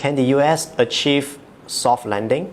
Can the US achieve soft landing?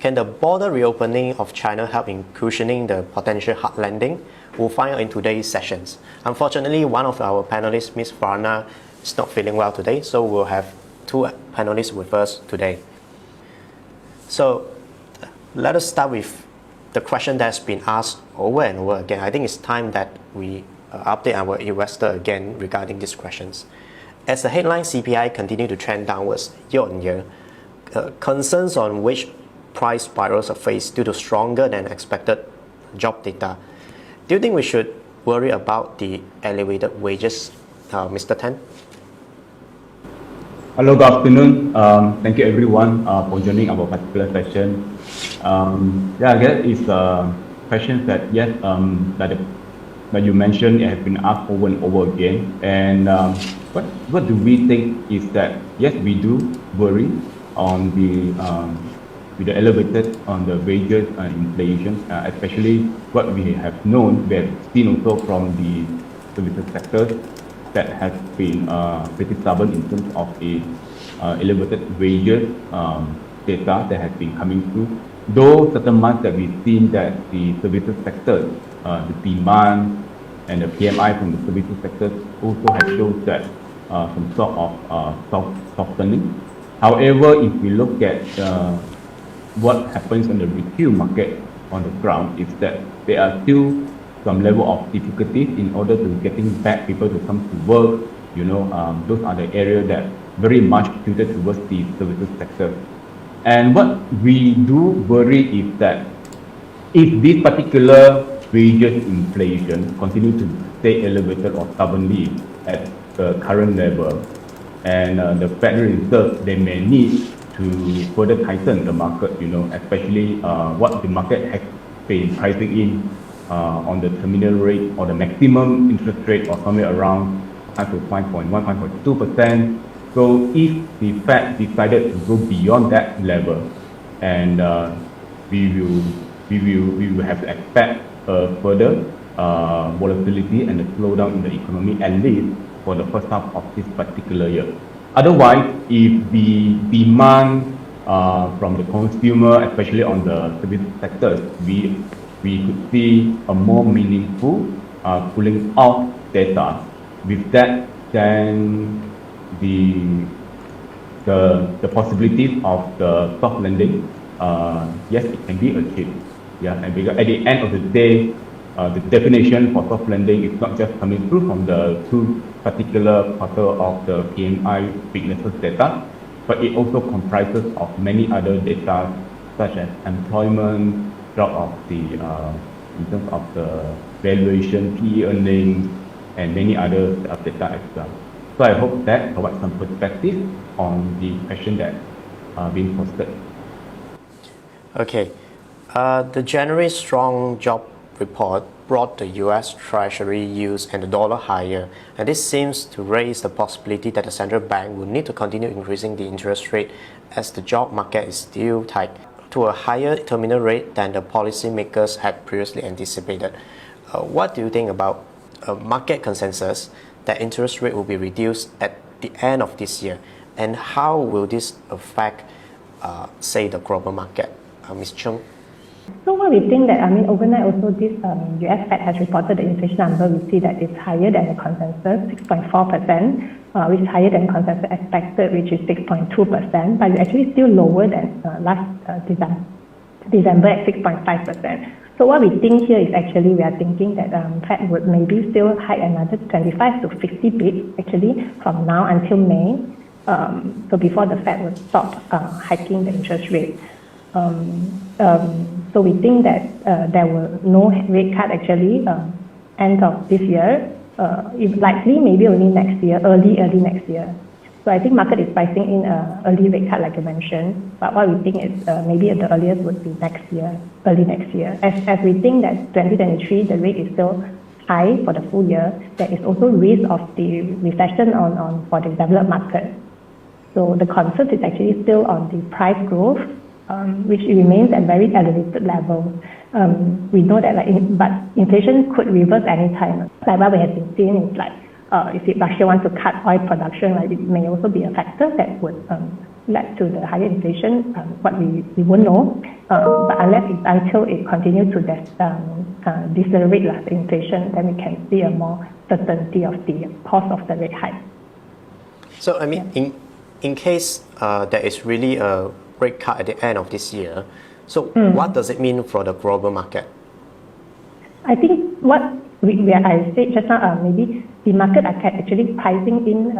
Can the border reopening of China help in cushioning the potential hard landing? We'll find out in today's sessions. Unfortunately, one of our panelists, Ms. Farna, is not feeling well today, so we'll have two panelists with us today. So let us start with the question that's been asked over and over again. I think it's time that we update our investor again regarding these questions. As the headline CPI continue to trend downwards year on year, concerns on which price spirals are faced due to stronger than expected job data. Do you think we should worry about the elevated wages, Mr. Tan? Hello, good afternoon. Thank you everyone for joining our particular session. I guess it's questions that that you mentioned it has been asked over and over again. And what do we think is that yes, we do worry on the with the elevated on the wages and inflation, especially what we have known, we have seen also from the services sector that has been pretty stubborn in terms of the elevated wages data that has been coming through. Though certain months that we've seen that the services sector, the demand and the PMI from the services sector also has shown that some sort of softening. However, if we look at what happens on the retail market on the ground, is that there are still some level of difficulty in order to getting back people to come to work. Those are the areas that very much tilted towards the services sector. And what we do worry is that if this particular wages inflation continue to stay elevated or stubbornly at the current level, and the Federal Reserve, they may need to further tighten the market, especially what the market has been pricing in on the terminal rate or the maximum interest rate or somewhere around 5.1, 5.2%. So if the Fed decided to go beyond that level, and we will have to expect further volatility and a slowdown in the economy, at least for the first half of this particular year. Otherwise, if the demand from the consumer, especially on the service sectors, we could see a more meaningful cooling off data. With that, then the possibilities of the soft landing, yes, it can be achieved. And because at the end of the day, the definition for soft landing is not just coming through from the two particular quarter of the PMI weaknesses data, but it also comprises of many other data such as employment, drop of the in terms of the valuation, PE earnings, and many other data as well. So I hope that provides some perspective on the question that being posted. Okay, the January strong job report brought the US Treasury yields and the dollar higher, and this seems to raise the possibility that the central bank will need to continue increasing the interest rate as the job market is still tight to a higher terminal rate than the policymakers had previously anticipated. What do you think about market consensus that interest rate will be reduced at the end of this year, and how will this affect, say, the global market? Ms. Chung? So what we think that, overnight also this US Fed has reported the inflation number. We see that it's higher than the consensus, 6.4%, which is higher than consensus expected, which is 6.2%, but it's actually still lower than last December at 6.5%. So what we think here is actually we are thinking that Fed would maybe still hike another 25 to 50 bps actually from now until May. So before the Fed would stop hiking the interest rate. So we think that there will no rate cut actually end of this year. If likely maybe only next year, early next year. So I think market is pricing in early rate cut like I mentioned. But what we think is maybe the earliest would be next year, early next year. As we think that 2023 the rate is still high for the full year, there is also risk of the recession on for the developed market. So the concern is actually still on the price growth, which remains at very elevated levels. We know that but inflation could reverse anytime. Like what we have been seeing is if Russia wants to cut oil production, it may also be a factor that would led to the higher inflation, what we won't know. But until it continues to decelerate the inflation, then we can see a more certainty of the cost of the rate hike. So I mean, in case there is really a rate cut at the end of this year, so what does it mean for the global market? I think what I said just now, maybe the market are actually pricing in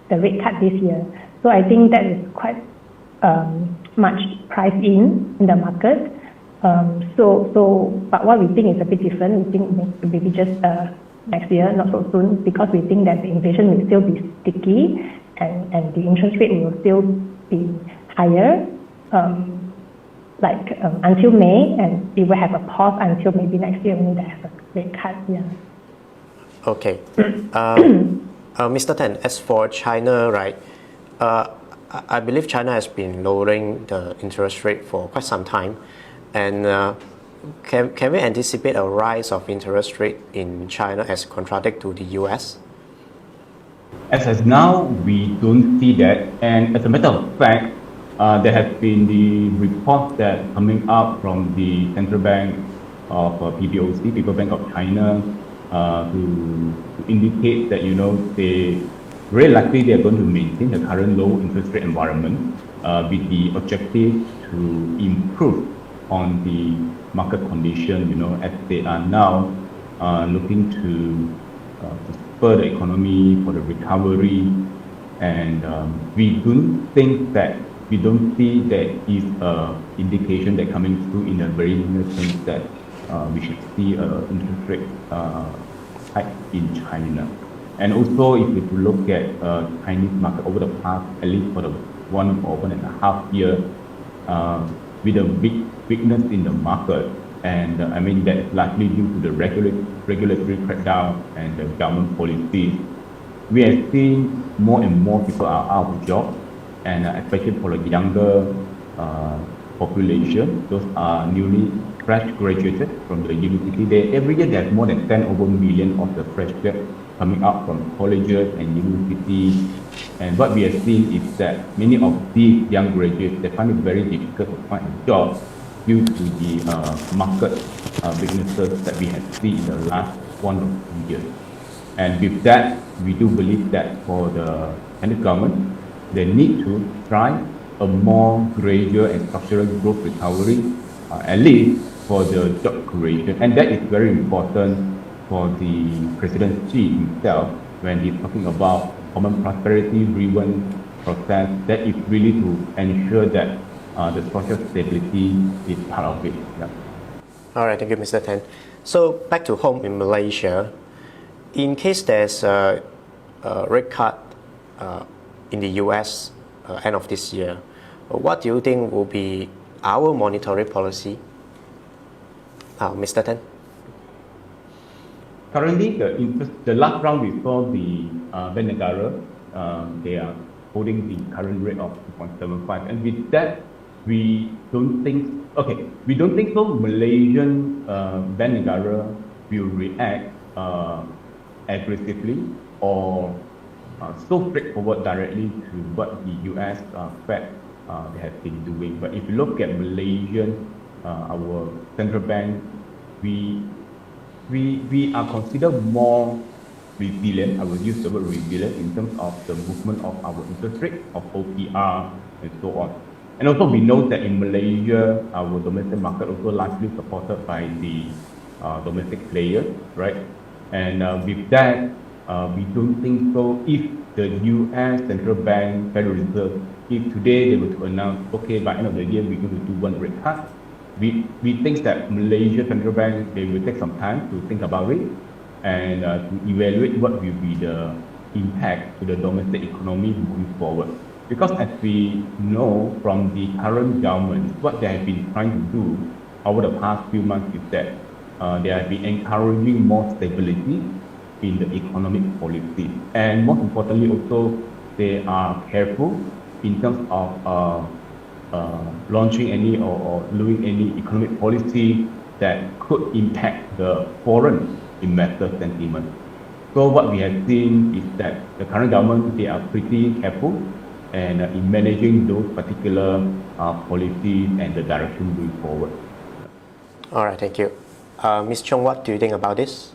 the rate cut this year. So I think that is quite much priced in the market. But what we think is a bit different. We think maybe just next year, not so soon, because we think that the inflation will still be sticky and the interest rate will still be higher, until May, and it will have a pause until maybe next year when they have a rate cut. Yeah. Okay. Mr. Tan, as for China, right? I believe China has been lowering the interest rate for quite some time, and can we anticipate a rise of interest rate in China as contrasted to the US? As of now, we don't see that, and as a matter of fact, there has been the report that coming up from the Central Bank of PBOC, People Bank of China, to indicate that they very likely they are going to maintain the current low interest rate environment with the objective to improve on the market condition, as they are now looking to spur the economy for the recovery, and we don't see that is an indication that coming through in a very near term that we should see an interest rate hike in China. And also, if you look at Chinese market over the past, at least for the 1.5 year, with a big weakness in the market, and I mean that's largely due to the regulatory crackdown and the government policies. We have seen more and more people are out of job, and especially for the younger population, those are newly fresh graduated from the university. Every year there's more than 10 over million of the fresh graduates coming out from colleges and universities. And what we have seen is that many of these young graduates, they find it very difficult to find a job due to the market weaknesses that we have seen in the last 1 or 2 years. And with that, we do believe that for the Chinese government, they need to try a more gradual and structural growth recovery, at least for the job creation. And that is very important for the President Xi himself when he's talking about common prosperity-driven process. That is really to ensure that the social stability is part of it. Yeah. All right, thank you, Mr. Tan. So back to home in Malaysia, in case there's a rate cut in the US end of this year, what do you think will be our monetary policy? Mr. Tan? Currently, the last round we saw the Bank Negara, they are holding the current rate of 2.75, and with that, we don't think so. Malaysian Bank Negara will react aggressively or so straightforward directly to what the US Fed they have been doing. But if you look at Malaysian, our central bank, we are considered more resilient. I will use the word resilient in terms of the movement of our interest rate, of OPR, and so on. And also we know that in Malaysia, our domestic market also largely supported by the domestic players, right? And with that, we don't think so. If the US Central Bank, Federal Reserve, if today they were to announce, okay, by end of the year, we're going to do one rate cut, we think that Malaysia Central Bank, they will take some time to think about it and to evaluate what will be the impact to the domestic economy moving forward. Because as we know from the current government, what they have been trying to do over the past few months is that they have been encouraging more stability in the economic policy. And most importantly also, they are careful in terms of launching any or doing any economic policy that could impact the foreign investor sentiment. So what we have seen is that the current government, they are pretty careful and in managing those particular policies and the direction going forward. All right, thank you. Ms. Chung, what do you think about this?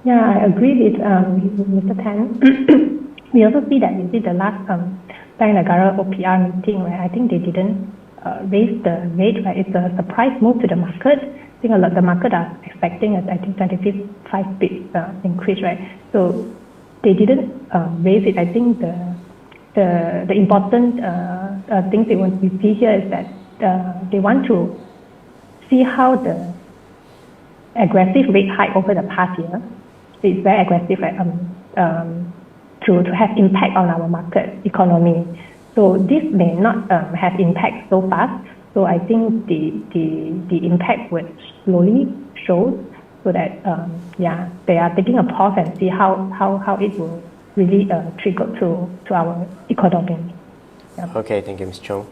Yeah, I agree with Mr. Tan. We also see that in the last Bank Negara OPR meeting, right? I think they didn't raise the rate, right? It's a surprise move to the market. I think the market are expecting I think 25 bits increase, right? So they didn't raise it. I think the important things we see here is that they want to see how the aggressive rate hike over the past year is very aggressive, right? To have impact on our market economy. So this may not have impact so fast. So I think the impact would slowly show, so that they are taking a pause and see how it will really trigger to our economy. Yeah. Okay, thank you, Ms. Chung.